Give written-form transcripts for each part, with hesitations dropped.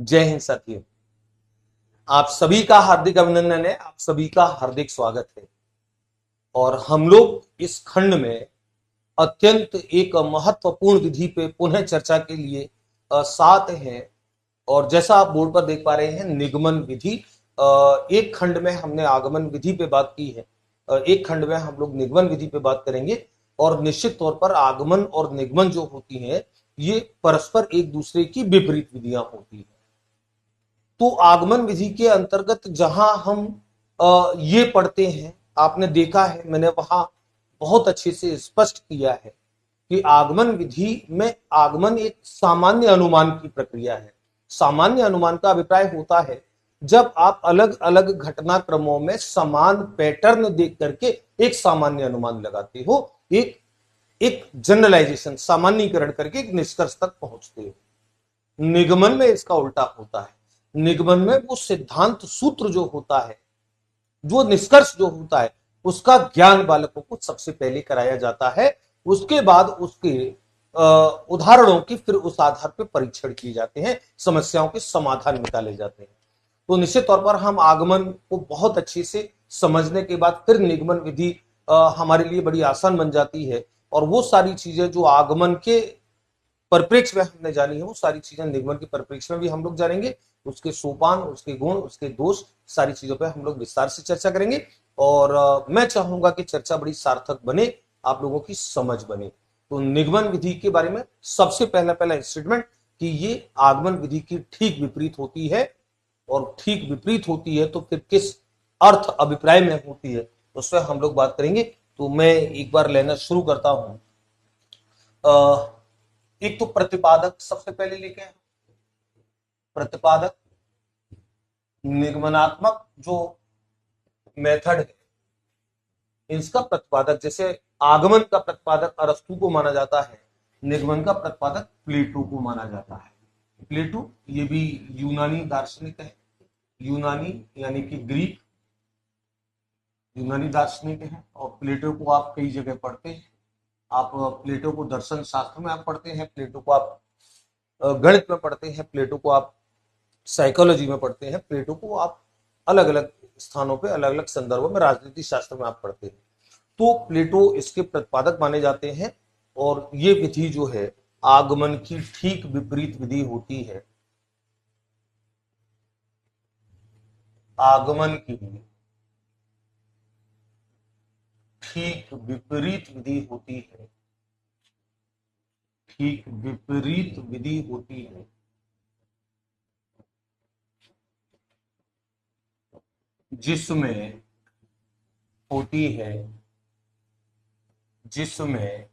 जय हिंद साथियों। आप सभी का हार्दिक अभिनंदन है, आप सभी का हार्दिक स्वागत है। और हम लोग इस खंड में अत्यंत एक महत्वपूर्ण विधि पे पुनः चर्चा के लिए साथ हैं। और जैसा आप बोर्ड पर देख पा रहे हैं, निगमन विधि। एक खंड में हमने आगमन विधि पे बात की है, एक खंड में हम लोग निगमन विधि पे बात करेंगे। और निश्चित तौर पर आगमन और निगमन जो होती है, ये परस्पर एक दूसरे की विपरीत विधियां होती है। तो आगमन विधि के अंतर्गत जहां हम ये पढ़ते हैं, आपने देखा है, मैंने वहां बहुत अच्छे से स्पष्ट किया है कि आगमन विधि में आगमन एक सामान्य अनुमान की प्रक्रिया है। सामान्य अनुमान का अभिप्राय होता है जब आप अलग अलग घटनाक्रमों में समान पैटर्न देख करके एक सामान्य अनुमान लगाते हो, एक एक जनरलाइजेशन, सामान्यीकरण करके एक निष्कर्ष तक पहुंचते हो। निगमन में इसका उल्टा होता है। निगमन में वो सिद्धांत सूत्र जो होता है, जो निष्कर्ष जो होता है, उसका ज्ञान बालकों को सबसे पहले कराया जाता है। उसके बाद उसके उदाहरणों की फिर उस आधार पर परीक्षण किए जाते हैं, समस्याओं के समाधान निकाले जाते हैं। तो निश्चित तौर पर हम आगमन को बहुत अच्छे से समझने के बाद फिर निगमन विधि हमारे लिए बड़ी आसान बन जाती है। और वो सारी चीजें जो आगमन के परिप्रेक्ष्य में हमने जानी है, वो सारी चीजें निगमन के परिप्रेक्ष्य में भी हम लोग जानेंगे। उसके सोपान, उसके गुण, उसके दोष, सारी चीजों पे हम लोग विस्तार से चर्चा करेंगे। और मैं चाहूंगा कि चर्चा बड़ी सार्थक बने, आप लोगों की समझ बने। तो निगमन विधि के बारे में सबसे पहला पहला स्टेटमेंट कि ये आगमन विधि की ठीक विपरीत होती है। और ठीक विपरीत होती है तो फिर किस अर्थ अभिप्राय में होती है, उस पर हम लोग बात करेंगे। तो मैं एक बार लेना शुरू करता हूं। एक तो प्रतिपादक सबसे पहले लेके आए। प्रतिपादक निगमनात्मक जो मेथड है, इसका प्रतिपादक, जैसे आगमन का प्रतिपादक अरस्तु को माना जाता है, निगमन का प्रतिपादक प्लेटो को माना जाता है। प्लेटो ये भी यूनानी दार्शनिक है, यूनानी यानी कि ग्रीक यूनानी दार्शनिक है। और प्लेटो को आप कई जगह पढ़ते हैं। आप प्लेटो को दर्शन शास्त्र में आप पढ़ते हैं, प्लेटो को आप गणित में पढ़ते हैं, प्लेटो को आप साइकोलॉजी में पढ़ते हैं, प्लेटो को आप अलग अलग स्थानों पे अलग अलग संदर्भों में राजनीति शास्त्र में आप पढ़ते हैं। तो प्लेटो इसके प्रतिपादक माने जाते हैं। और ये विधि जो है, आगमन की ठीक विपरीत विधि होती है। आगमन की ठीक विपरीत विधि होती है। ठीक विपरीत विधि होती है, जिसमें होती है, जिसमें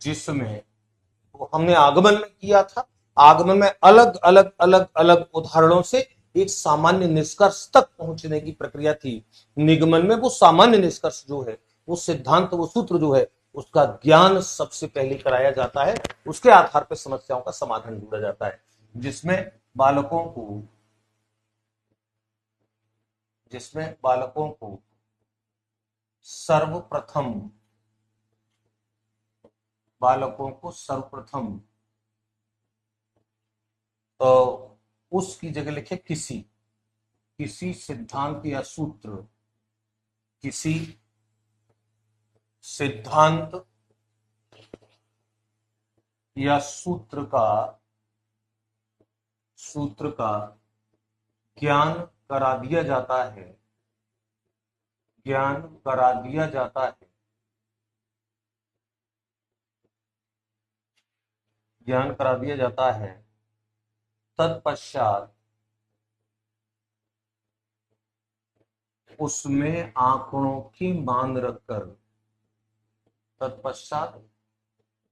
जिसमें तो हमने आगमन में किया था। आगमन में अलग अलग अलग अलग उदाहरणों से एक सामान्य निष्कर्ष तक पहुंचने की प्रक्रिया थी। निगमन में वो सामान्य निष्कर्ष जो है, वो सिद्धांत, वो सूत्र जो है, उसका ज्ञान सबसे पहले कराया जाता है। उसके आधार पर समस्याओं का समाधान ढूंढा जाता है, जिसमें बालकों को जिसमें बालकों को सर्वप्रथम बालकों को सर्वप्रथम उसकी जगह लिखे किसी किसी सिद्धांत या सूत्र, किसी सिद्धांत या सूत्र का ज्ञान करा दिया जाता है। ज्ञान करा दिया जाता है। ज्ञान करा दिया जाता है। तत्पश्चात उसमें आंकड़ों की मान रखकर तत्पश्चात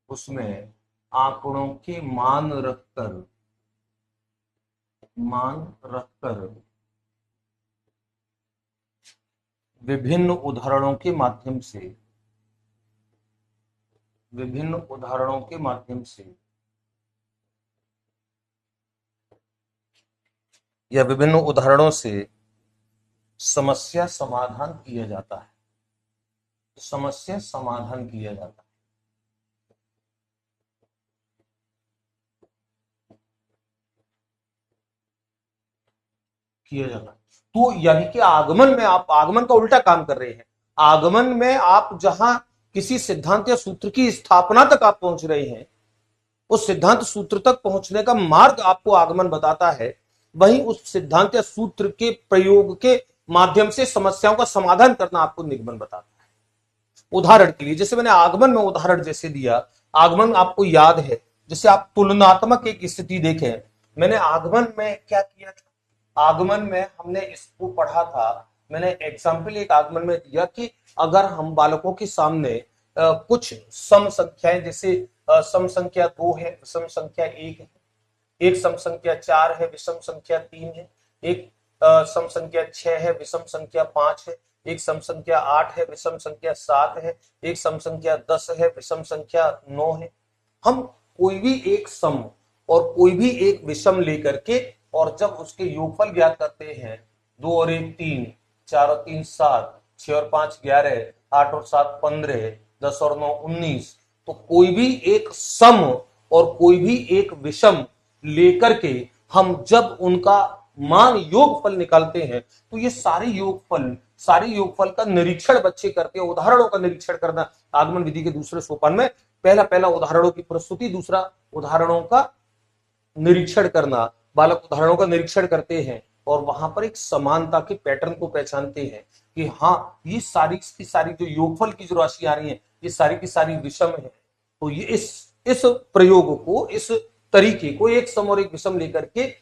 उसमें आंकड़ों के मान रखकर विभिन्न उदाहरणों के माध्यम से विभिन्न उदाहरणों के माध्यम से या विभिन्न उदाहरणों से समस्या समाधान किया जाता है। समस्या समाधान किया जाता है। किया जाना। तो यानी कि आगमन में आप आगमन का उल्टा काम कर रहे हैं। आगमन में आप जहां किसी सिद्धांत या सूत्र की स्थापना तक आप पहुंच रहे हैं, उस सिद्धांत सूत्र तक पहुंचने का मार्ग आपको आगमन बताता है, वहीं उस सिद्धांत या सूत्र के प्रयोग के माध्यम से समस्याओं का समाधान करना आपको निगमन बताता है। उदाहरण के लिए जैसे मैंने आगमन में उदाहरण जैसे दिया, आगमन आपको याद है, जैसे आप तुलनात्मक एक स्थिति देखें, मैंने आगमन में क्या किया था, आगमन में हमने इसको पढ़ा था, मैंने एग्जाम्पल एक आगमन में दिया कि अगर हम बालकों के सामने कुछ सम संख्याएं, जैसे सम संख्या 2 है, विषम संख्या 1 है, एक सम संख्या 4 है, विषम संख्या 3 है, एक सम संख्या 6 है, विषम संख्या 5 है, एक सम संख्या 8 है, विषम संख्या 7 है, एक सम संख्या 10 है, विषम संख्या 9 है। हम कोई भी एक सम और कोई भी एक विषम लेकर के और जब उसके योगफल ज्ञात करते हैं, 2 और 1 3, 4 और 3 7, 6 और 5 11, 8 और 7 15, 10 और 9 19, तो कोई भी एक सम और कोई भी एक विषम लेकर के हम जब उनका मान योगफल निकालते हैं, तो ये सारे योगफल का निरीक्षण बच्चे करते हैं। उदाहरणों का निरीक्षण करना आगमन विधि के दूसरे सोपान में, पहला उदाहरणों की प्रस्तुति, दूसरा उदाहरणों का निरीक्षण करना। बालक उदाहरणों का निरीक्षण करते हैं और वहां पर एक समानता के पैटर्न को पहचानते हैं कि हाँ, ये सारी की सारी जो योगफल की जो राशि आ रही है, ये सारी की सारी विषम है। तो ये इस प्रयोग को, इस तरीके को, एक सम और एक विषम लेकर के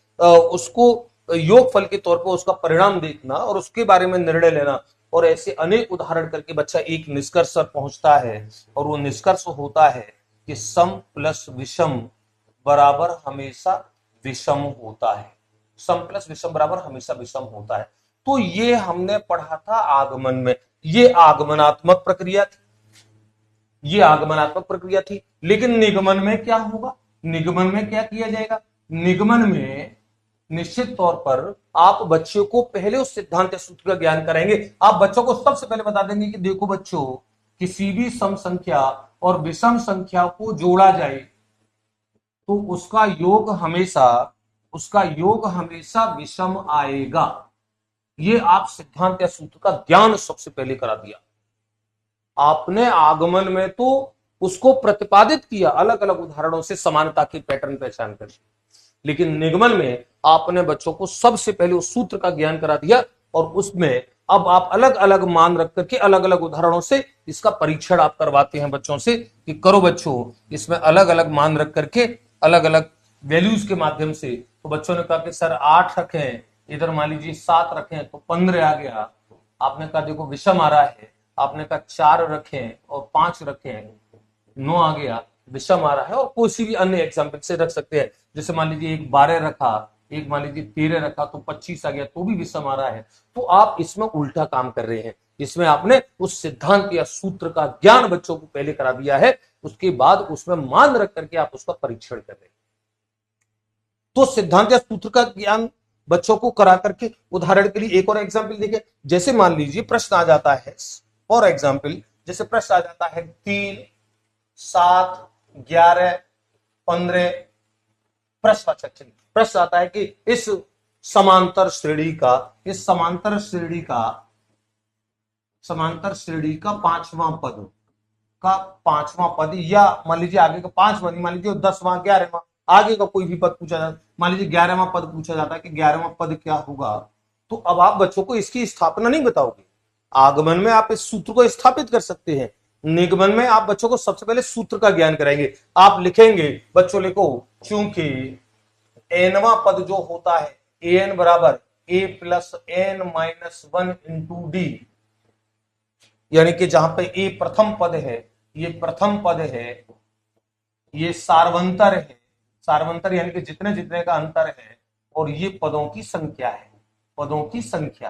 उसको योगफल के तौर पर उसका परिणाम देखना और उसके बारे में निर्णय लेना, और ऐसे अनेक उदाहरण करके बच्चा एक निष्कर्ष पर पहुंचता है, और वो निष्कर्ष होता है कि सम प्लस विषम बराबर हमेशा विषम होता है। सम प्लस विषम बराबर हमेशा विषम होता है। तो ये हमने पढ़ा था आगमन में। ये आगमनात्मक प्रक्रिया थी, ये आगमनात्मक प्रक्रिया थी। लेकिन निगमन में क्या होगा, निगमन में क्या किया जाएगा, निगमन में निश्चित तौर पर आप बच्चों को पहले उस सिद्धांत सूत्र का ज्ञान कराएंगे। आप बच्चों को सबसे पहले बता देंगे कि देखो बच्चों, किसी भी सम संख्या और विषम संख्या को जोड़ा जाए तो उसका योग हमेशा विषम आएगा। ये आप सिद्धांत या सूत्र का ज्ञान सबसे पहले करा दिया आपने। आगमन में तो उसको प्रतिपादित किया अलग अलग उदाहरणों से समानता की पैटर्न पहचान कर, लेकिन निगमन में आपने बच्चों को सबसे पहले उस सूत्र का ज्ञान करा दिया, और उसमें अब आप अलग अलग मान रख करके अलग अलग उदाहरणों से इसका परीक्षण आप करवाते हैं बच्चों से कि करो बच्चों, इसमें अलग अलग मान रख करके अलग अलग वैल्यूज के माध्यम से। तो बच्चों ने कहा कि सर 8 रखें, इधर मान लीजिए 7 रखें तो 15 आ गया। आपने कहा देखो विषम आ रहा है, आपने कहा 4 रखें और 5 रखें, 9 आ गया, विषम आ रहा है। और कोई सी भी अन्य एग्जाम्पल से रख सकते हैं, जैसे मान लीजिए एक 12 रखा, एक मान लीजिए 13 रखा तो 25 आ गया, तो भी विषम आ रहा है। तो आप इसमें उल्टा काम कर रहे हैं, इसमें आपने उस सिद्धांत या सूत्र का ज्ञान बच्चों को पहले करा दिया है, उसके बाद उसमें मान रख करके आप उसका परीक्षण कर रहे हैं। तो सिद्धांत या सूत्र का ज्ञान बच्चों को करा करके, उदाहरण के लिए एक और एग्जाम्पल देखिए, जैसे मान लीजिए प्रश्न आ जाता है, फॉर एग्जाम्पल जैसे प्रश्न आ जाता है 3 7 11 15, प्रश्न आता है कि इस समांतर श्रेणी का पांचवां पद या मान लीजिए आगे का 5वां, मान लीजिए 10वां 11वां, आगे का कोई भी पद पूछा जाता है, मान लीजिए 11वां पद पूछा जाता है कि 11वां पद क्या होगा, तो अब आप बच्चों को इसकी स्थापना नहीं बताओगे। आगमन में आप इस सूत्र को स्थापित कर सकते हैं, निगमन में आप बच्चों को सबसे पहले सूत्र का ज्ञान कराएंगे। आप लिखेंगे, बच्चों लिखो, क्योंकि एनवा पद जो होता है एन बराबर ए plus N minus 1 into D, यानी कि जहां पे ए प्रथम पद है, ये प्रथम पद है, ये सार्वंतर है, सार्वंतर यानी कि जितने जितने का अंतर है, और ये पदों की संख्या है, पदों की संख्या।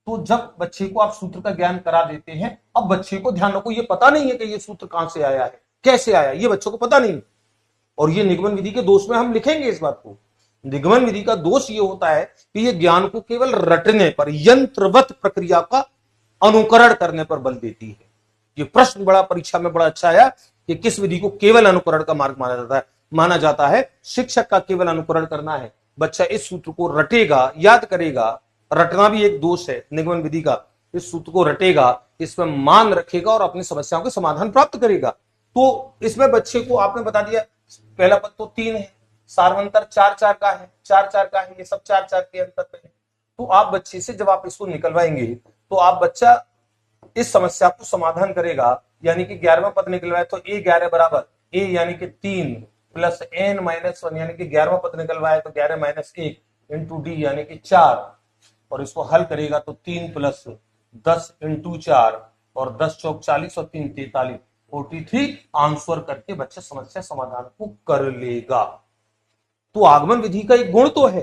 तो जब बच्चे को आप सूत्र का ज्ञान करा देते हैं, अब बच्चे को ध्यान रखो, ये पता नहीं है कि ये सूत्र कहां से आया है, कैसे आया, ये बच्चों को पता नहीं। और ये निगमन विधि के दोष में हम लिखेंगे इस बात को। निगमन विधि का दोष ये होता है कि ये ज्ञान को केवल रटने पर, यंत्रवत प्रक्रिया का अनुकरण करने पर बल देती है। ये प्रश्न बड़ा परीक्षा में बड़ा अच्छा आया कि किस विधि को केवल अनुकरण का मार्ग माना जाता है। शिक्षक का केवल अनुकरण करना है, बच्चा इस सूत्र को रटेगा, याद करेगा, रटना भी एक दोष है निगमन विधि का। इस सूत्र को रटेगा, इसमें मान रखेगा और अपनी समस्याओं के समाधान प्राप्त करेगा। तो इसमें बच्चे को आपने बता दिया पहला पद तो 3 है, सार्वंतर 4-4 का है, 4-4 का है, ये सब 4-4 के अंतर पे है। तो आप बच्चे से जब आप इसको निकलवाएंगे तो आप बच्चा इस समस्या को समाधान करेगा, यानी कि 11वां पद निकलवाए तो a 11 बराबर a यानी कि 3 प्लस n माइनस 1 यानी कि 11वां पद निकलवाए तो 11 माइनस 1 इंटू डी यानी कि 4, और इसको हल करेगा तो 3 प्लस 10 इंटू 4 और 10 चौक 40 और 3 43 43 आंसर करके बच्चा समस्या समाधान को कर लेगा। तो आगमन विधि का एक गुण तो है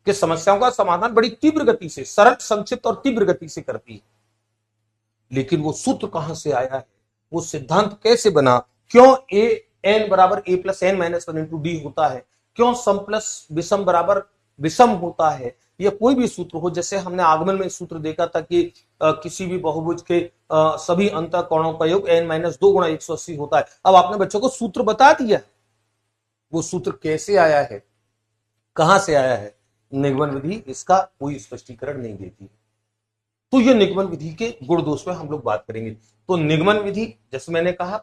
कि समस्याओं का समाधान बड़ी तीव्र गति से, सरल, संक्षिप्त और तीव्र गति से करती है। लेकिन वो सूत्र कहां से आया है, वो सिद्धांत कैसे बना, क्यों ए एन बराबर ए plus N minus 1 into d होता है, क्यों सम प्लस विषम बराबर विषम होता है, या कोई भी सूत्र हो। जैसे हमने आगमन में सूत्र देखा था कि किसी भी बहुभुज के सभी अंतःकोणों का योग n माइनस 2 गुणा 180 होता है। अब आपने बच्चों को सूत्र बता दिया, वो सूत्र कैसे आया है, कहां से आया है, निगमन विधि इसका कोई स्पष्टीकरण नहीं देती। तो ये निगमन विधि के गुण दोष में हम लोग बात करेंगे। तो निगमन विधि, जैसे मैंने कहा,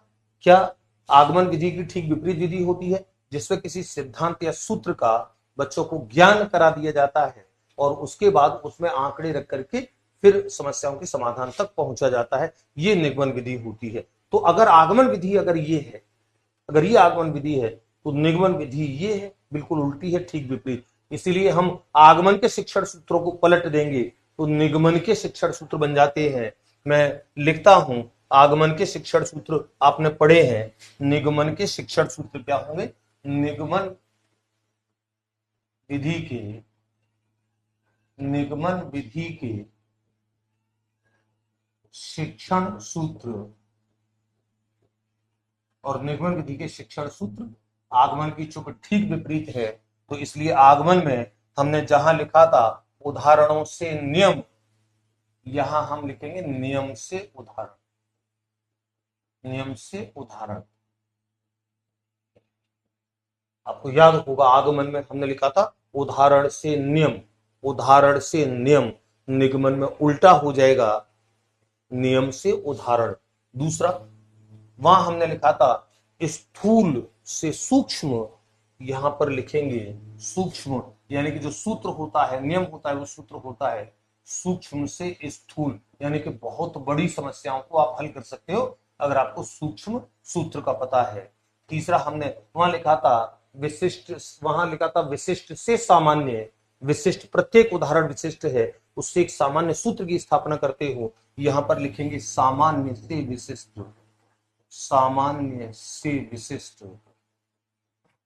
क्या आगमन विधि की ठीक विपरीत विधि होती है, जिसमें किसी सिद्धांत या सूत्र का बच्चों को ज्ञान करा दिया जाता है और उसके बाद उसमें आंकड़े रख करके फिर समस्याओं के समाधान तक पहुंचा जाता है। ये निगमन विधि होती है। तो अगर आगमन विधि अगर ये है, अगर ये आगमन विधि है, तो निगमन विधि ये है, बिल्कुल उल्टी है, ठीक विपरीत। इसीलिए हम आगमन के शिक्षण सूत्रों को पलट देंगे तो निगमन के शिक्षण सूत्र बन जाते हैं। मैं लिखता हूं, आगमन के शिक्षण सूत्र आपने पढ़े हैं, निगमन के शिक्षण सूत्र क्या होंगे, निगमन विधि के, निगमन विधि के शिक्षण सूत्र और निगमन विधि के शिक्षण सूत्र आगमन की चूंकि ठीक विपरीत है, तो इसलिए आगमन में हमने जहां लिखा था उदाहरणों से नियम, यहां हम लिखेंगे नियम से उदाहरण, नियम से उदाहरण। आपको याद होगा आगमन में हमने लिखा था उदाहरण से नियम, उदाहरण से नियम, निगमन में उल्टा हो जाएगा, नियम से उदाहरण। दूसरा, वहां हमने लिखा था स्थूल से सूक्ष्म, यहां पर लिखेंगे सूक्ष्म, यानी कि जो सूत्र होता है, नियम होता है, वो सूत्र होता है सूक्ष्म से स्थूल, यानी कि बहुत बड़ी समस्याओं को आप हल कर सकते हो अगर आपको सूक्ष्म सूत्र का पता है। तीसरा, हमने वहां लिखा था विशिष्ट, वहां लिखा था विशिष्ट से सामान्य, विशिष्ट प्रत्येक उदाहरण विशिष्ट है, उससे एक सामान्य सूत्र की स्थापना करते हो, यहां पर लिखेंगे सामान्य से विशिष्ट, सामान्य से विशिष्ट,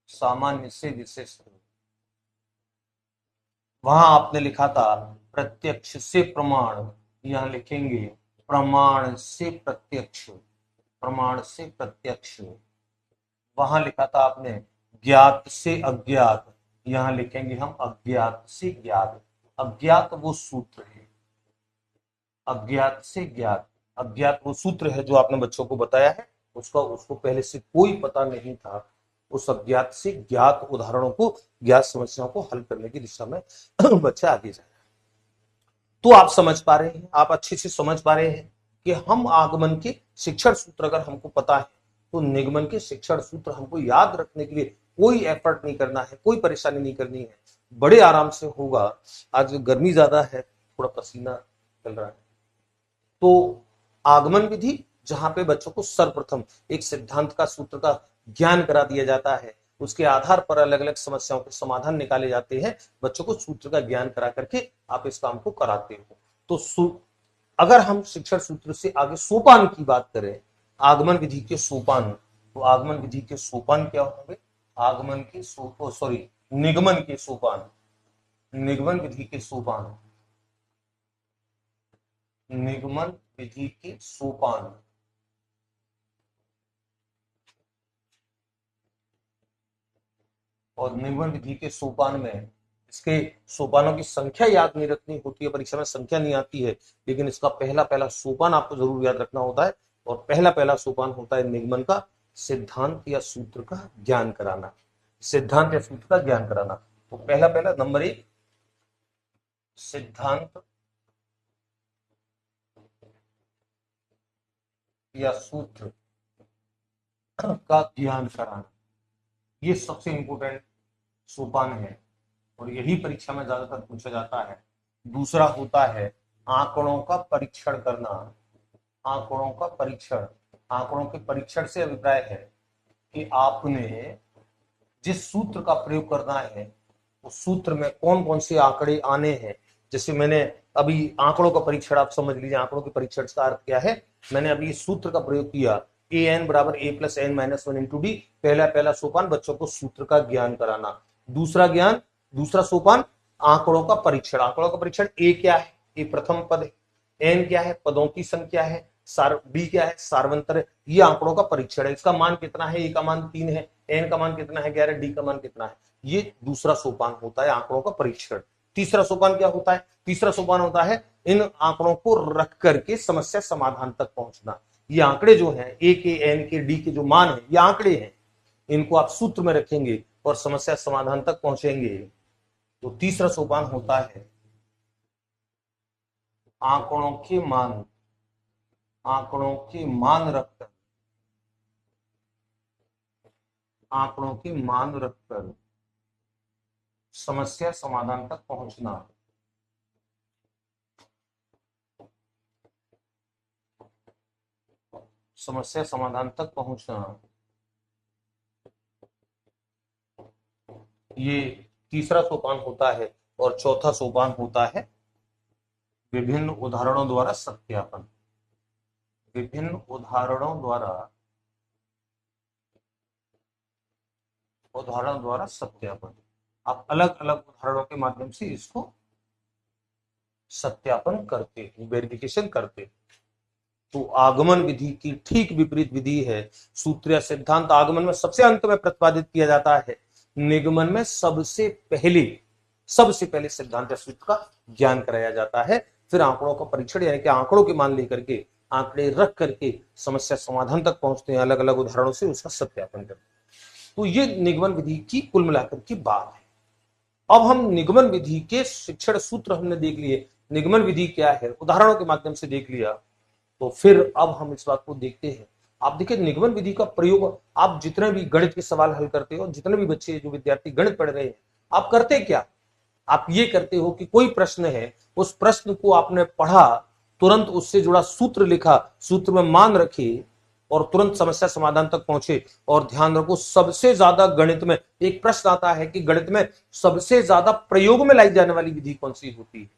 सामान्य से विशिष्ट। वहां आपने लिखा था प्रत्यक्ष से प्रमाण, यहां लिखेंगे प्रमाण से प्रत्यक्ष, प्रमाण से प्रत्यक्ष। वहां लिखा था आपने ज्ञात से अज्ञात, यहां लिखेंगे हम अज्ञात से ज्ञात। अज्ञात वो सूत्र है, अज्ञात से ज्ञात, अज्ञात वो सूत्र है जो आपने बच्चों को बताया है, उसको पहले से कोई पता नहीं था। उस अज्ञात से ज्ञात उदाहरणों को, ज्ञात समस्याओं को हल करने की दिशा में बच्चे आगे जाए। तो आप समझ पा रहे हैं, आप अच्छे से समझ पा रहे हैं कि हम आगमन के शिक्षण सूत्र अगर हमको पता है तो निगमन के शिक्षण सूत्र हमको याद रखने के लिए कोई एफर्ट नहीं करना है, कोई परेशानी नहीं करनी है, बड़े आराम से होगा। आज गर्मी ज्यादा है, थोड़ा पसीना चल रहा है। तो आगमन विधि जहां पे बच्चों को सर्वप्रथम एक सिद्धांत का, सूत्र का ज्ञान करा दिया जाता है, उसके आधार पर अलग अलग समस्याओं के समाधान निकाले जाते हैं, बच्चों को सूत्र का ज्ञान करा करके आप इस काम को कराते हो। तो अगर हम शिक्षण सूत्र से आगे सोपान की बात करें, आगमन विधि के सोपान, तो आगमन विधि के सोपान क्या होंगे, आगमन के सॉरी निगमन के सोपान, निगमन विधि के सोपान, निगमन विधि के सोपान। और निगमन विधि के सोपान में इसके सोपानों की संख्या याद नहीं रखनी होती है, परीक्षा में संख्या नहीं आती है, लेकिन इसका पहला पहला सोपान आपको जरूर याद रखना होता है। और पहला पहला सोपान होता है निगमन का सिद्धांत या सूत्र का ज्ञान कराना, सिद्धांत या सूत्र का ज्ञान कराना। तो पहला पहला नंबर 1 सिद्धांत या सूत्र का ज्ञान कराना, ये सबसे इंपॉर्टेंट सोपान है और यही परीक्षा में ज्यादातर पूछा जाता है। दूसरा होता है आंकड़ों का परीक्षण करना। आंकड़ों का परीक्षण, आंकड़ों के परीक्षण से अभिप्राय है कि आपने जिस सूत्र का प्रयोग करना है उस सूत्र में कौन कौन से आंकड़े आने हैं। जैसे मैंने अभी आंकड़ों का परीक्षण, आप समझ लीजिए आंकड़ों के परीक्षण का अर्थ क्या है। मैंने अभी इस सूत्र का प्रयोग किया, ए एन बराबर ए plus N minus one into d. पहला सोपान बच्चों को सूत्र का ज्ञान कराना। दूसरा सोपान आंकड़ों का परीक्षण। आंकड़ों का परीक्षण, ए क्या है, ए प्रथम पद है, एन क्या है, पदों की संख्या है, बी क्या है, सार्वंतर है। ये आंकड़ों का परीक्षण है। इसका मान कितना है, ए का मान 3 है, एन का मान कितना है 11, डी का मान कितना है। ये दूसरा सोपान होता है आंकड़ों का परीक्षण। तीसरा सोपान क्या होता है, तीसरा सोपान होता है इन आंकड़ों को रख करके समस्या समाधान तक पहुंचना। ये आंकड़े जो हैं, ए के, एन के, डी के जो मान है, ये आंकड़े हैं, इनको आप सूत्र में रखेंगे और समस्या समाधान तक पहुंचेंगे। तो तीसरा सोपान होता है आंकड़ों के मान, आंकड़ों के मान रखकर, आंकड़ों के मान रखकर समस्या समाधान तक पहुंचना। समस्या समाधान तक पहुंचना, ये तीसरा सोपान होता है। और चौथा सोपान होता है विभिन्न उदाहरणों द्वारा सत्यापन। विभिन्न उदाहरणों द्वारा सत्यापन। आप अलग अलग उदाहरणों के माध्यम से इसको सत्यापन करते, वेरिफिकेशन करते। तो आगमन विधि की ठीक विपरीत विधि है सूत्र या सिद्धांत। आगमन में सबसे अंत में प्रतिपादित किया जाता है, निगमन में सबसे पहले सिद्धांत या सूत्र का ज्ञान कराया जाता है। फिर आंकड़ों का परीक्षण, यानी कि आंकड़ों के मान लेकर के, आंकड़े रख करके समस्या समाधान तक पहुंचते हैं, अलग अलग उदाहरणों से उसका सत्यापन करते हैं। तो ये निगमन विधि की कुल मिलाकर की बात है। अब हम निगमन विधि के शिक्षण सूत्र हमने देख लिए, निगमन विधि क्या है उदाहरणों के माध्यम से देख लिया। तो फिर अब हम इस बात को देखते हैं। आप देखिए निगमन विधि का प्रयोग आप जितने भी गणित के सवाल हल करते हो, जितने भी बच्चे जो विद्यार्थी गणित पढ़ रहे हैं, आप करते क्या, आप ये करते हो कि कोई प्रश्न है, उस प्रश्न को आपने पढ़ा, तुरंत उससे जुड़ा सूत्र लिखा, सूत्र में मान रखे और तुरंत समस्या समाधान तक पहुंचे। और ध्यान रखो, सबसे ज्यादा गणित में एक प्रश्न आता है कि गणित में सबसे ज्यादा प्रयोग में लाई जाने वाली विधि कौन सी होती है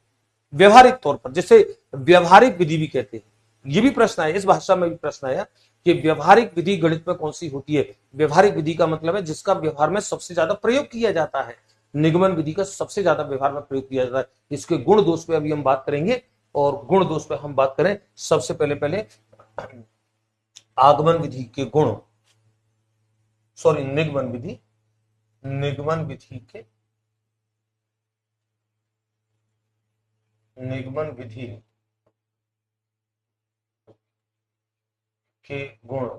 व्यवहारिक तौर पर, जिसे व्यवहारिक विधि भी कहते हैं। ये भी प्रश्न आया, इस भाषा में भी प्रश्न आया कि व्यवहारिक विधि गणित में कौन सी होती है। व्यवहारिक विधि का मतलब है जिसका व्यवहार में सबसे ज्यादा प्रयोग किया जाता है। निगमन विधि का सबसे ज्यादा व्यवहार में प्रयोग किया जाता है। इसके गुण दोष पे अभी हम बात करेंगे। और गुण दोष पे हम बात करें, सबसे पहले आगमन विधि के गुण, सॉरी निगमन विधि, निगमन विधि के, निगमन विधि के गुण।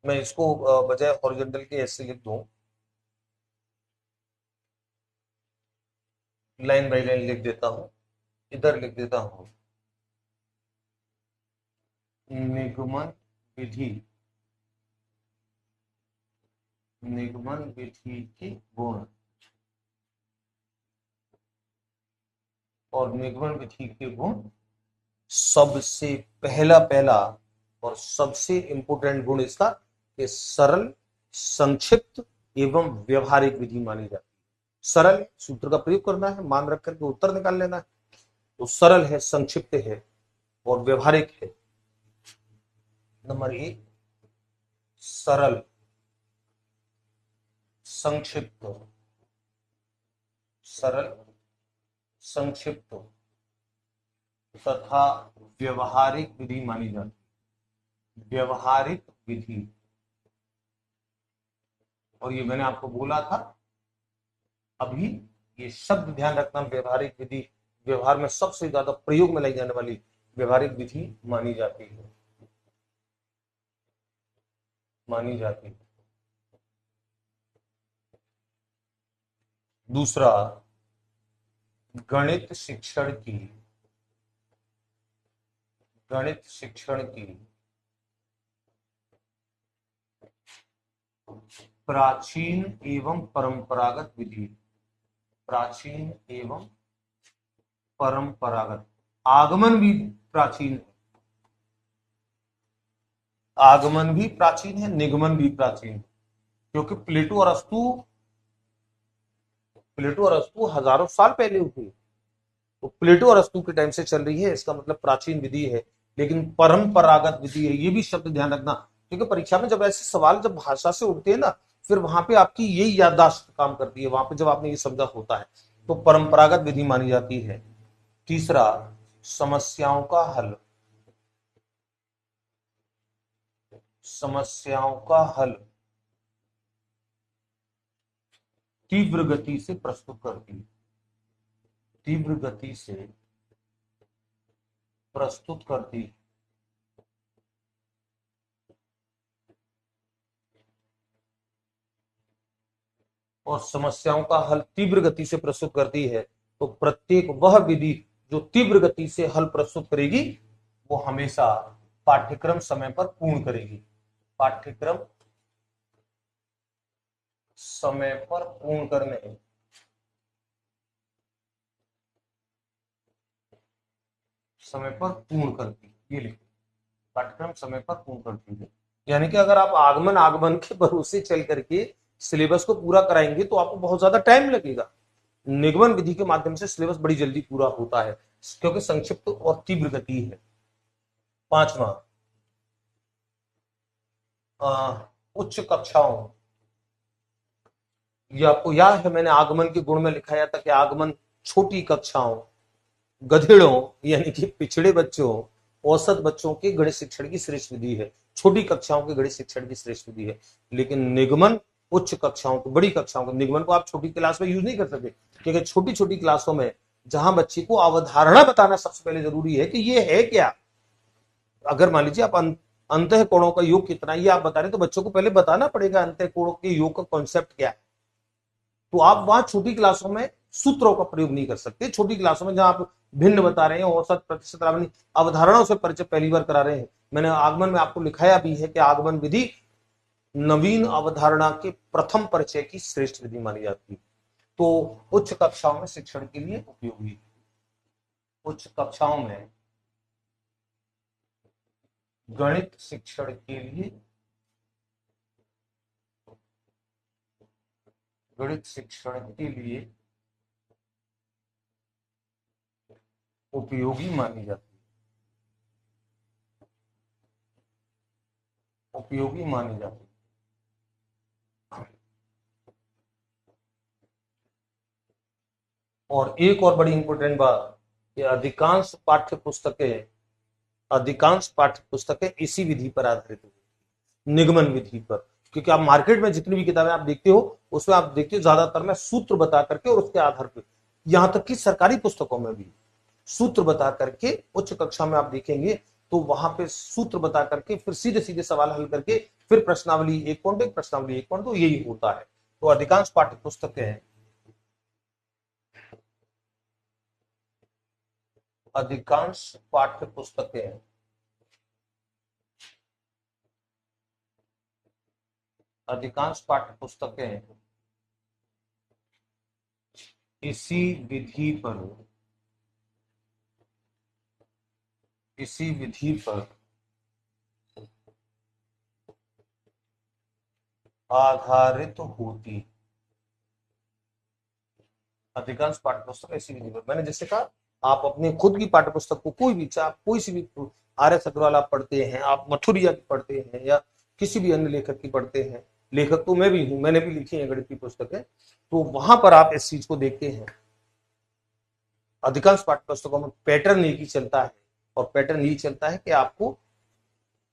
मैं इसको बजाय हॉरिजॉन्टल के ऐसे लिख दूं, लाइन बाय लाइन लिख देता हूं, इधर लिख देता हूं निगमन विधि, निगमन विधि के गुण। और निगमन विधि के गुण, सबसे पहला और सबसे इंपोर्टेंट गुण इसका कि सरल, संक्षिप्त एवं व्यवहारिक विधि मानी जाती है। सरल, सूत्र का प्रयोग करना है, मान रख करके उत्तर निकाल लेना है, तो सरल है, संक्षिप्त है और व्यवहारिक है। नंबर 1 सरल, संक्षिप्त, सरल, संक्षिप्त तथा व्यवहारिक विधि मानी जाती है। व्यवहारिक विधि, और ये मैंने आपको बोला था अभी, ये शब्द ध्यान रखना, व्यवहारिक विधि व्यवहार में सबसे ज्यादा प्रयोग में लाई जाने वाली व्यवहारिक विधि मानी जाती है, मानी जाती है। दूसरा, गणित शिक्षण की गणित शिक्षण की प्राचीन एवं परंपरागत विधि। प्राचीन एवं परंपरागत, आगमन भी प्राचीन है, आगमन भी प्राचीन है, निगमन भी प्राचीन है, क्योंकि प्लेटो और अरस्तु हजारों साल पहले हुए, तो प्लेटो और अरस्तु के टाइम से चल रही है, इसका मतलब प्राचीन विधि है। लेकिन परंपरागत विधि है, ये भी शब्द ध्यान रखना, क्योंकि परीक्षा में जब ऐसे सवाल जब भाषा से उठते हैं ना, फिर वहां पे आपकी यही याददाश्त काम करती है, वहां पे जब आपने ये समझा होता है। तो परंपरागत विधि मानी जाती है। तीसरा, समस्याओं का हल। समस्याओं का हल तीव्र गति से प्रस्तुत करती है, तीव्र गति से प्रस्तुत करती है। और समस्याओं का हल तीव्र गति से प्रस्तुत करती है, तो प्रत्येक वह विधि जो तीव्र गति से हल प्रस्तुत करेगी वो हमेशा पाठ्यक्रम समय पर पूर्ण करेगी। पाठ्यक्रम समय पर पूर्ण करने, समय पर पूर्ण करती है, ये लिखो, पाठ्यक्रम समय पर पूर्ण करती है। यानी कि अगर आप आगमन आगमन के भरोसे चल करके सिलेबस को पूरा कराएंगे तो आपको बहुत ज्यादा टाइम लगेगा। निगमन विधि के माध्यम से सिलेबस बड़ी जल्दी पूरा होता है, क्योंकि संक्षिप्त और तीव्र गति है। पांचवा, उच्च कक्षाओं। ये आपको याद है, मैंने आगमन के गुण में लिखाया था कि आगमन छोटी कक्षाओं, गधेड़ों यानी कि पिछड़े बच्चों, औसत बच्चों के गणित शिक्षण की श्रेष्ठ विधि है। छोटी कक्षाओं के गणित शिक्षण की श्रेष्ठ विधि है। लेकिन निगमन उच्च कक्षाओं को, बड़ी कक्षाओं को, निगमन को आप छोटी क्लास में यूज नहीं कर सकते, क्योंकि छोटी छोटी क्लासों में जहां बच्चे को अवधारणा बताना सबसे पहले जरूरी है कि ये है क्या। अगर मान लीजिए आप अंतःकोणों का योग कितना ये आप बता रहे, तो बच्चों को पहले बताना पड़ेगा अंतःकोणों के योग का कॉन्सेप्ट क्या है। तो आप वहां छोटी क्लासों में सूत्रों का प्रयोग नहीं कर सकते। छोटी क्लासों में जहां आप भिन्न बता रहे हैं, औसत, प्रतिशत, अवधारणाओं से परिचय पहली बार करा रहे हैं। मैंने आगमन में आपको लिखाया भी है कि आगमन विधि नवीन अवधारणा के प्रथम परिचय की श्रेष्ठ विधि मानी जाती है। तो उच्च कक्षाओं में शिक्षण के लिए उपयोगी, उच्च कक्षाओं में गणित शिक्षण के लिए, गणित शिक्षण के लिए उपयोगी मानी जाती है, उपयोगी मानी जाती है। और एक और बड़ी इंपॉर्टेंट बात कि अधिकांश पाठ्य पुस्तकें इसी विधि पर आधारित होती, निगमन विधि पर। क्योंकि आप मार्केट में जितनी भी किताबें आप देखते हो, उसमें आप देखते हो ज्यादातर में सूत्र बता करके और उसके आधार पर, यहां तक कि सरकारी पुस्तकों में भी सूत्र बता करके, उच्च कक्षा में आप देखेंगे तो वहां पे सूत्र बता करके फिर सीधे सीधे सवाल हल करके फिर प्रश्नावली 1.1, प्रश्नावली 1.2, यही होता है। तो अधिकांश पाठ्य पुस्तकें, अधिकांश पाठ्य पुस्तकें अधिकांश पाठ्य पुस्तकें इसी विधि पर, इसी विधि पर आधारित होती, अधिकांश पाठ्य पुस्तक इसी विधि पर। मैंने जैसे कहा, आप अपने खुद की पाठ्य पुस्तक को कोई भी, चाहे आप कोई सी भी आर्य सग्रवाल आप पढ़ते हैं, आप मथुरिया की पढ़ते हैं, या किसी भी अन्य लेखक की पढ़ते हैं, लेखक तो मैं भी हूं, मैंने भी लिखी है गणित की पुस्तकें, तो वहां पर आप इस चीज को देखते हैं। अधिकांश पाठ्य पुस्तकों में पैटर्न एक ही चलता है, और पैटर्न यही चलता है कि आपको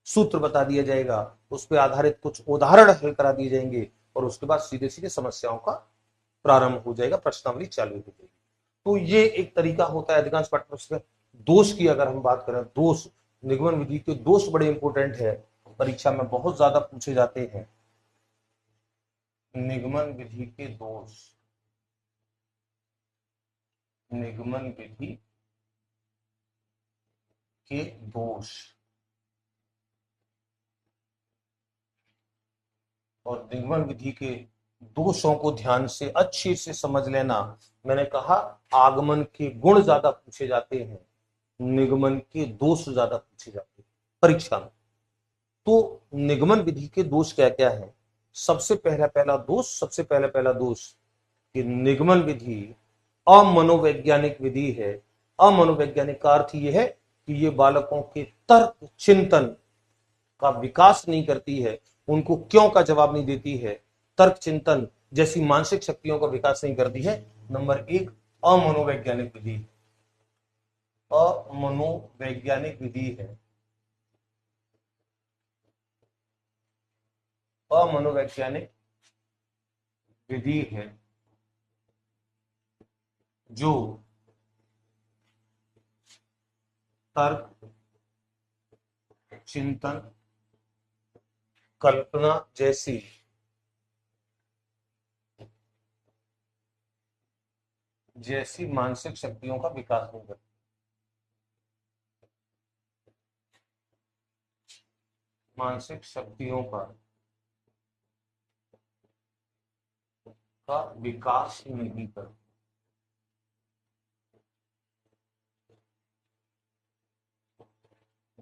सूत्र बता दिया जाएगा, उस पर आधारित कुछ उदाहरण हल करा दिए जाएंगे, और उसके बाद सीधे सीधे समस्याओं का प्रारंभ हो जाएगा, प्रश्नावली चालू हो जाएगी। तो ये एक तरीका होता है अधिकांश पाठ्य पुस्तक। दोष की अगर हम बात करें, दोष, निगमन विधि के दोष बड़े इंपॉर्टेंट है, परीक्षा में बहुत ज्यादा पूछे जाते हैं। निगमन विधि के दोष, निगमन विधि के दोष और निगमन विधि के दोषों को ध्यान से अच्छे से समझ लेना। मैंने कहा आगमन के गुण ज्यादा पूछे जाते हैं, निगमन के दोष ज्यादा पूछे जाते हैं परीक्षा में। तो निगमन विधि के दोष क्या क्या है? सबसे पहला दोष कि निगमन विधि अमनोवैज्ञानिक विधि है। अमनोवैज्ञानिक का अर्थ यह है कि ये बालकों के तर्क चिंतन का विकास नहीं करती है, उनको क्यों का जवाब नहीं देती है, तर्क चिंतन जैसी मानसिक शक्तियों का विकास नहीं करती है। नंबर एक अमनोवैज्ञानिक विधि, अमनोवैज्ञानिक विधि है। अमनोवैज्ञानिक विधि है जो तर्क चिंतन कल्पना जैसी मानसिक शक्तियों का विकास नहीं करती। मानसिक शक्तियों का विकास नहीं करती।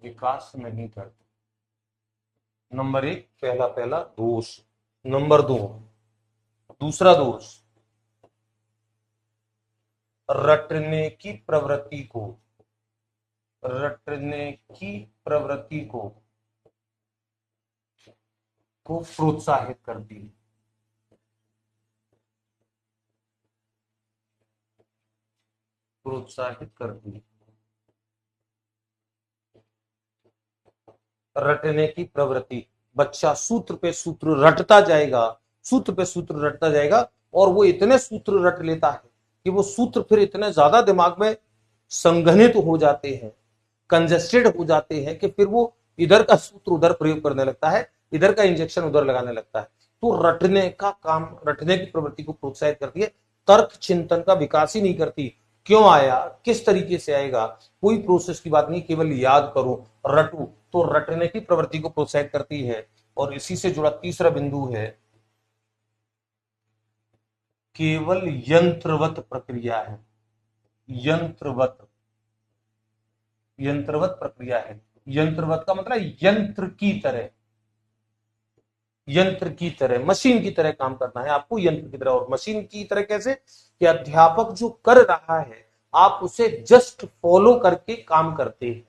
विकास नहीं करती। नंबर एक पहला दोष। नंबर दो दूसरा दोष, रटने की प्रवृत्ति को प्रोत्साहित करती है। रटने की प्रवृत्ति, बच्चा सूत्र पे सूत्र रटता जाएगा और वो इतने सूत्र रट लेता है कि वो सूत्र फिर इतने ज्यादा दिमाग में संघनित हो जाते हैं, कंजेस्टेड हो जाते हैं कि फिर वो इधर का सूत्र उधर प्रयोग करने लगता है, इधर का इंजेक्शन उधर लगाने लगता है। तो रटने की प्रवृत्ति को प्रोत्साहित करती है, तर्क चिंतन का विकास ही नहीं करती। क्यों आया, किस तरीके से आएगा, कोई प्रोसेस की बात नहीं, केवल याद करो, रटू। तो रटने की प्रवृत्ति को प्रोत्साहित करती है। और इसी से जुड़ा तीसरा बिंदु है केवल यंत्रवत प्रक्रिया है। यंत्रवत प्रक्रिया है। यंत्रवत का मतलब यंत्र की तरह मशीन की तरह काम करना है आपको, यंत्र की तरह। और मशीन की तरह कैसे? कि अध्यापक जो कर रहा है आप उसे जस्ट फॉलो करके काम करते हैं।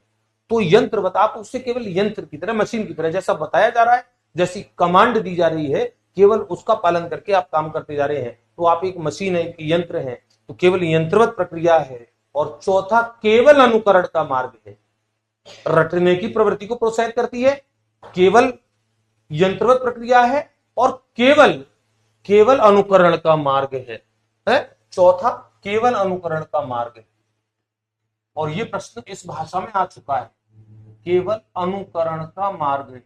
तो यंत्रवत, आप उससे केवल यंत्र की तरह, मशीन की तरह, जैसा बताया जा रहा है, जैसी कमांड दी जा रही है, केवल उसका पालन करके आप काम करते जा रहे हैं। तो आप एक मशीन है, एक यंत्र है। तो केवल यंत्रवत प्रक्रिया है। और चौथा केवल अनुकरण का मार्ग है। रटने की प्रवृत्ति को प्रोत्साहित करती है, केवल यंत्रवत प्रक्रिया है, और केवल अनुकरण का मार्ग है। चौथा केवल अनुकरण का मार्ग है। और यह प्रश्न इस भाषा में आ चुका है, केवल अनुकरण का मार्ग है।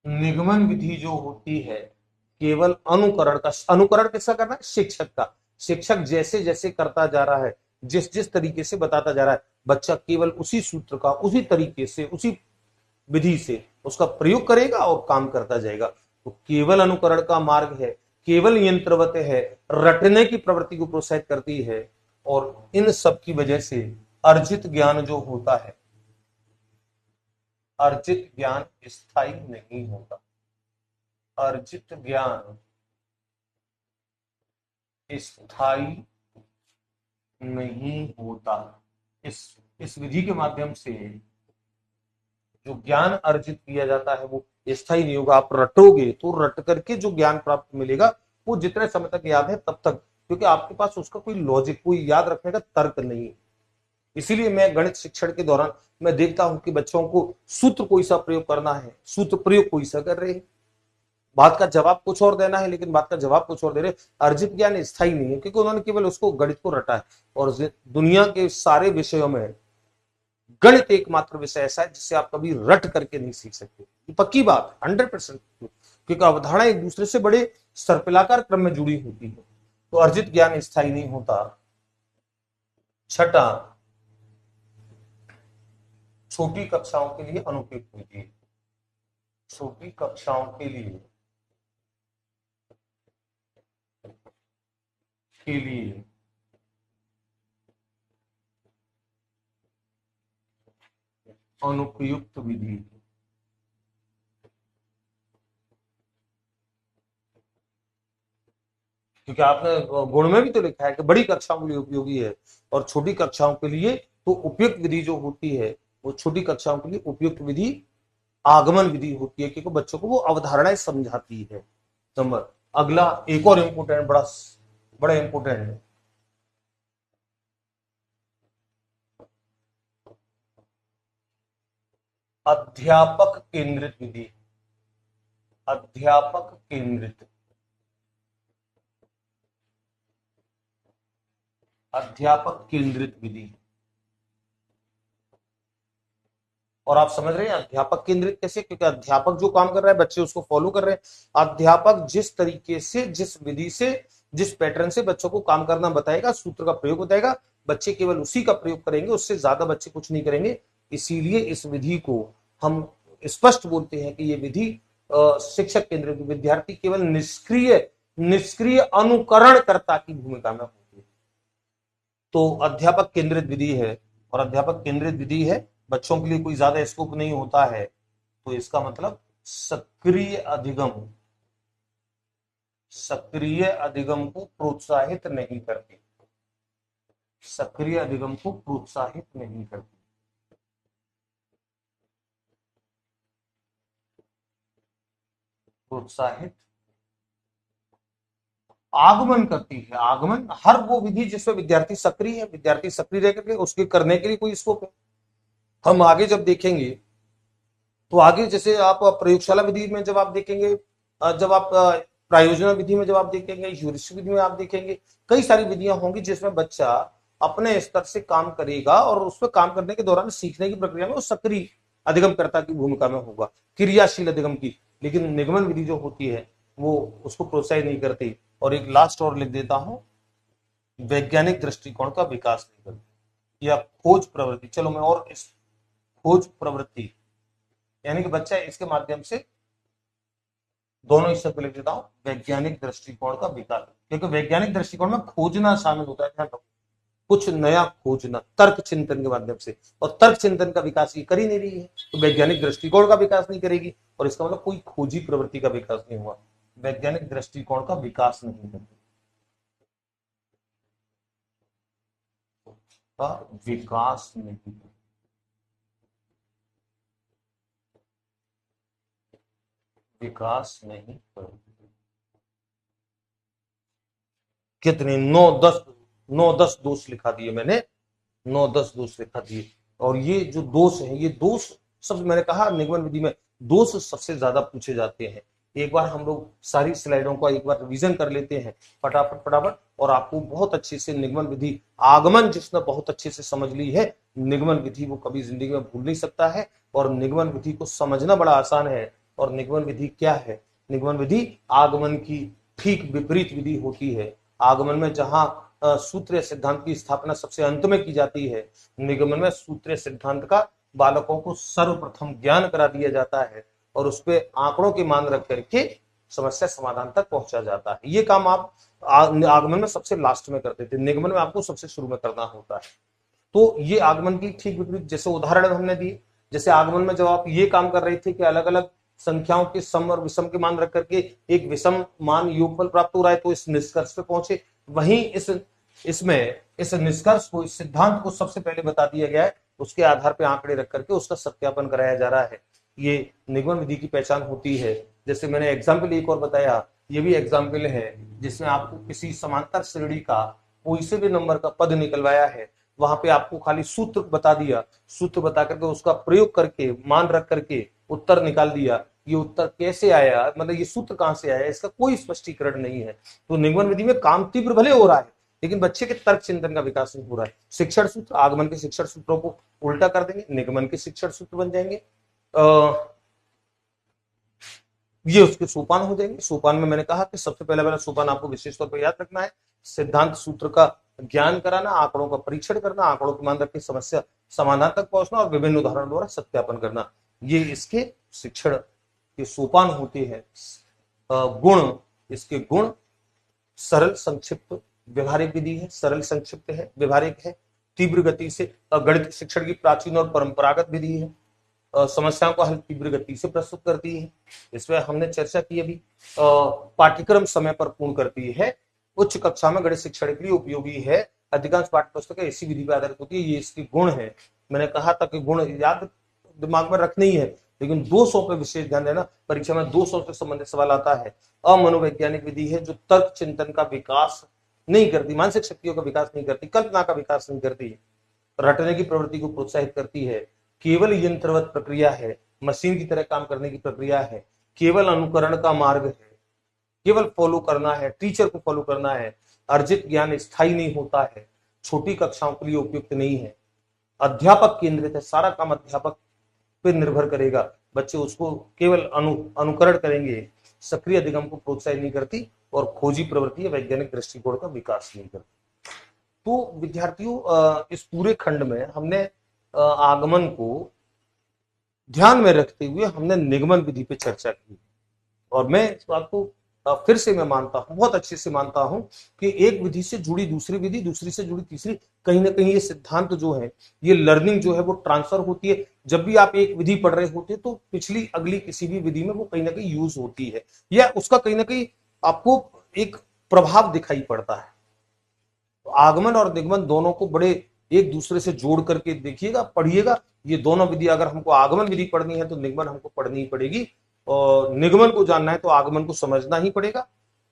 निगमन विधि जो होती है केवल अनुकरण किसका करना है? शिक्षक का। शिक्षक जैसे जैसे करता जा रहा है, जिस तरीके से बताता जा रहा है, बच्चा केवल उसी सूत्र का, उसी तरीके से, उसी विधि से उसका प्रयोग करेगा और काम करता जाएगा। तो केवल अनुकरण का मार्ग है, केवल यंत्रवत है, रटने की प्रवृत्ति को प्रोत्साहित करती है। और इन सब की वजह से अर्जित ज्ञान जो होता है, अर्जित ज्ञान स्थायी नहीं होता। अर्जित ज्ञान स्थायी नहीं होता। इस विधि के माध्यम से जो ज्ञान अर्जित किया जाता है वो स्थायी नहीं होगा। आप रटोगे तो रट करके जो ज्ञान प्राप्त मिलेगा वो जितने समय तक याद है तब तक, क्योंकि आपके पास उसका कोई लॉजिक, कोई याद रखने का तर्क नहीं है। इसीलिए मैं गणित शिक्षण के दौरान मैं देखता हूं कि बच्चों को सूत्र कोई सा प्रयोग करना है, सूत्र प्रयोग कोई सा कर रहे हैं, बात का जवाब कुछ और देना है लेकिन बात का जवाब कुछ और दे रहे। अर्जित ज्ञान स्थायी नहीं है, क्योंकि उन्होंने केवल उसको, गणित को रटा है। और दुनिया के सारे विषयों में गणित एकमात्र विषय ऐसा है जिसे आप कभी रट करके नहीं सीख सकते। पक्की बात, 100%। क्योंकि अवधारणा एक दूसरे से बड़े सर्पिलाकार क्रम में जुड़ी होती है, तो अर्जित ज्ञान स्थायी नहीं होता। छठा, छोटी कक्षाओं के लिए अनुपयुक्त विधि। छोटी कक्षाओं के लिए अनुपयुक्त विधि। क्योंकि आपने गुण में भी तो लिखा है कि बड़ी कक्षाओं के लिए उपयोगी है, और छोटी कक्षाओं के लिए तो उपयुक्त विधि जो होती है वो छोटी कक्षाओं के लिए उपयुक्त विधि आगमन विधि होती है, क्योंकि बच्चों को वो अवधारणाएं समझाती है। नंबर अगला एक और इंपोर्टेंट, बड़ा इंपोर्टेंट है, अध्यापक केंद्रित विधि। अध्यापक केंद्रित, अध्यापक केंद्रित विधि। और आप समझ रहे हैं अध्यापक केंद्रित कैसे, क्योंकि अध्यापक जो काम कर रहा है बच्चे उसको फॉलो कर रहे हैं। अध्यापक जिस तरीके से, जिस विधि से, जिस पैटर्न से बच्चों को काम करना बताएगा, सूत्र का प्रयोग बताएगा, बच्चे केवल उसी का प्रयोग करेंगे, उससे ज्यादा बच्चे कुछ नहीं करेंगे। इसीलिए इस विधि को हम स्पष्ट बोलते हैं कि ये विधि शिक्षक केंद्रित, विद्यार्थी केवल निष्क्रिय अनुकरणकर्ता की भूमिका में होती है। तो अध्यापक केंद्रित विधि है, और अध्यापक केंद्रित विधि है, बच्चों के लिए कोई ज्यादा स्कोप नहीं होता है, तो इसका मतलब सक्रिय अधिगम को प्रोत्साहित नहीं करती। सक्रिय अधिगम को प्रोत्साहित नहीं करती। प्रोत्साहित आगमन करती है। आगमन हर वो विधि जिसमें विद्यार्थी सक्रिय है, विद्यार्थी सक्रिय रह करके उसके करने के लिए कोई स्कोप है। हम आगे जब देखेंगे तो आगे जैसे आप प्रयोगशाला विधि में जब आप देखेंगे, जब आप प्रायोजना विधि में जब आप देखेंगे, ह्यूरिस्टिक विधि में आप देखेंगे, कई सारी विधियां होंगी जिसमें बच्चा अपने स्तर से काम करेगा और उस पर काम करने के दौरान सीखने की प्रक्रिया में वो सक्रिय अधिगमकर्ता की भूमिका में होगा, क्रियाशील अधिगम की। लेकिन निगमन विधि जो होती है वो उसको प्रोत्साहित नहीं करती। और एक लास्ट और लिख देता हूं, वैज्ञानिक दृष्टिकोण का विकास नहीं करती, या खोज प्रवृत्ति। चलो मैं और इस खोज प्रवृत्ति, यानी कि बच्चा इसके माध्यम से दोनों हिस्से को लिख देता हूं, वैज्ञानिक दृष्टिकोण का विकास। क्योंकि वैज्ञानिक दृष्टिकोण में खोजना शामिल होता है, ध्यान रखो, कुछ नया खोजना तर्क चिंतन के माध्यम से, और तर्क चिंतन का विकास ये कर ही नहीं रही है, तो वैज्ञानिक दृष्टिकोण का विकास नहीं करेगी, और इसका मतलब कोई खोजी प्रवृत्ति का विकास नहीं हुआ, वैज्ञानिक दृष्टिकोण का विकास नहीं करती, का विकास नहीं करती। विकास नहीं करती। कितने 9-10 दोष लिखा दिए मैंने, 9-10 दोष लिखा दिए। और ये जो दोष है, ये दोष सब मैंने कहा निगमन विधि में दोष सबसे ज्यादा पूछे जाते हैं। एक बार हम लोग सारी स्लाइडों का एक बार रिवीजन कर लेते हैं फटाफट, और आपको बहुत अच्छे से निगमन विधि, आगमन जिसने बहुत अच्छे से समझ ली है, निगमन विधि वो कभी जिंदगी में भूल नहीं सकता है। और निगमन विधि को समझना बड़ा आसान है। और निगमन विधि क्या है? निगमन विधि आगमन की ठीक विपरीत विधि होती है। आगमन में जहां सूत्र सिद्धांत की स्थापना सबसे अंत में की जाती है, निगमन में सूत्र सिद्धांत का बालकों को सर्वप्रथम ज्ञान करा दिया जाता है, और उस पर आंकड़ों के मान रख करके समस्या समाधान तक पहुंचा जाता है। ये काम आप आगमन में सबसे लास्ट में करते थे, निगमन में आपको सबसे शुरू में करना होता है। तो ये आगमन की ठीक विपरीत जैसे उदाहरण हमने दिए, जैसे आगमन में जब आप ये काम कर रहे थे कि अलग अलग संख्याओं के सम और विषम के मान रख करके एक विषम मान योगफल प्राप्त हो रहा है, तो इस निष्कर्ष पे पहुंचे। वहीं इसमें इस निष्कर्ष को, इस सिद्धांत को सबसे पहले बता दिया गया है, उसके आधार पर आंकड़े रख करके उसका सत्यापन कराया जा रहा है। ये निगमन विधि की पहचान होती है। जैसे मैंने एग्जाम्पल एक और बताया, ये भी एग्जाम्पल है जिसमें आपको किसी समांतर श्रेणी का कोई से भी नंबर का पद निकलवाया है, वहां पे आपको खाली सूत्र बता दिया, सूत्र बता करके उसका प्रयोग करके मान रख करके उत्तर निकाल दिया। ये उत्तर कैसे आया, मतलब ये सूत्र कहां से आया, इसका कोई स्पष्टीकरण नहीं है। तो निगमन विधि में काम तीव्र भले हो रहा है, लेकिन बच्चे के तर्क चिंतन का विकास नहीं हो रहा है। शिक्षण सूत्र, आगमन के शिक्षण सूत्रों को उल्टा कर देंगे, निगमन के शिक्षण सूत्र बन जाएंगे। ये उसके सोपान हो जाएंगे। सोपान में मैंने कहा कि सबसे पहले वाला सोपान आपको विशेष तौर पर याद रखना है, सिद्धांत सूत्र का ज्ञान कराना, आंकड़ों का परीक्षण करना, आंकड़ों की मान रख के समस्या समाधान तक पहुंचना और विभिन्न उदाहरण द्वारा सत्यापन करना। ये इसके शिक्षण के सोपान होते हैं। गुण, इसके गुण सरल संक्षिप्त व्यवहारिक विधि है, सरल संक्षिप्त है, व्यवहारिक है, तीव्र गति से गणित शिक्षण की प्राचीन और परंपरागत विधि है, समस्याओं का हल तीव्र गति से प्रस्तुत करती है, इसमें हमने चर्चा की अभी, पाठ्यक्रम समय पर पूर्ण करती है, उच्च कक्षा में गणित शिक्षण के लिए उपयोगी है, अधिकांश पाठ्य पुस्तकें इसी विधि पर आधारित होती है। ये इसके गुण है। मैंने कहा था कि गुण याद दिमाग में रखने ही है, लेकिन 200 पे विशेष ध्यान देना, परीक्षा में 200 से संबंधित सवाल आता है। अमनोवैज्ञानिक विधि है जो तर्क चिंतन का विकास नहीं करती, मानसिक शक्तियों का विकास नहीं करती, कल्पना का विकास नहीं करती, रटने की प्रवृत्ति को प्रोत्साहित करती है, केवल यंत्रवत प्रक्रिया है, मशीन की तरह काम करने की प्रक्रिया है, केवल अनुकरण का मार्ग है, केवल फॉलो करना है, टीचर को फॉलो करना है, अर्जित ज्ञान स्थायी नहीं होता है, छोटी कक्षाओं के लिए उपयुक्त नहीं है, अध्यापक केंद्रित है, सारा काम अध्यापक पर निर्भर करेगा, बच्चे उसको केवल अनुकरण करेंगे, सक्रिय अधिगम को प्रोत्साहित नहीं करती और खोजी प्रवृत्ति वैज्ञानिक दृष्टिकोण का विकास नहीं करती। तो विद्यार्थियों, इस पूरे खंड में हमने आगमन को ध्यान में रखते हुए हमने निगमन विधि पे चर्चा की और मैं इस बात को फिर से मैं मानता हूं, बहुत अच्छे से मानता हूं कि एक विधि से जुड़ी दूसरी विधि, दूसरी से जुड़ी तीसरी, कहीं ना कहीं ये सिद्धांत जो है, ये लर्निंग जो है वो ट्रांसफर होती है। जब भी आप एक विधि पढ़ रहे होते तो पिछली अगली किसी भी विधि में वो कहीं ना कहीं यूज होती है या उसका कहीं ना कहीं आपको एक प्रभाव दिखाई पड़ता है। तो आगमन और निगमन दोनों को बड़े एक दूसरे से जोड़ करके देखिएगा, पढ़िएगा। ये दोनों विधि, अगर हमको आगमन विधि पढ़नी है तो निगमन हमको पढ़नी ही पड़ेगी और निगमन को जानना है तो आगमन को समझना ही पड़ेगा।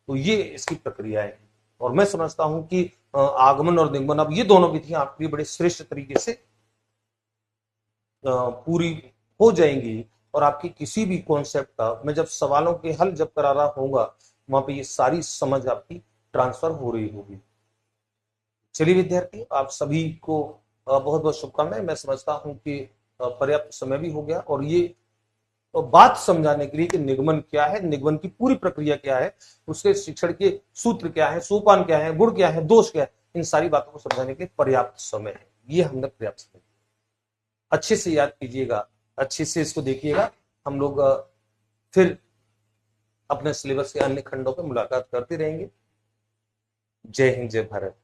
तो ये इसकी प्रक्रिया है और मैं समझता हूं कि आगमन और निगमन, अब ये दोनों विधियां आपके लिए बड़े श्रेष्ठ तरीके से पूरी हो जाएंगी और आपकी किसी भी कॉन्सेप्ट का, मैं जब सवालों के हल जब करा रहा होगा वहां पे ये सारी समझ आपकी ट्रांसफर हो रही होगी। चलिए विद्यार्थी, आप सभी को बहुत बहुत शुभकामनाएं। मैं समझता हूं कि पर्याप्त समय भी हो गया और ये बात समझाने के लिए कि निगमन क्या है, निगमन की पूरी प्रक्रिया क्या है, उसके शिक्षण के सूत्र क्या है, सोपान क्या है, गुण क्या है, दोष क्या है, इन सारी बातों को समझाने के लिए पर्याप्त समय है। ये हमने पर्याप्त समय, अच्छे से याद कीजिएगा, अच्छे से इसको देखिएगा। हम लोग फिर अपने सिलेबस के अन्य खंडों पर मुलाकात करते रहेंगे। जय हिंद, जय भारत।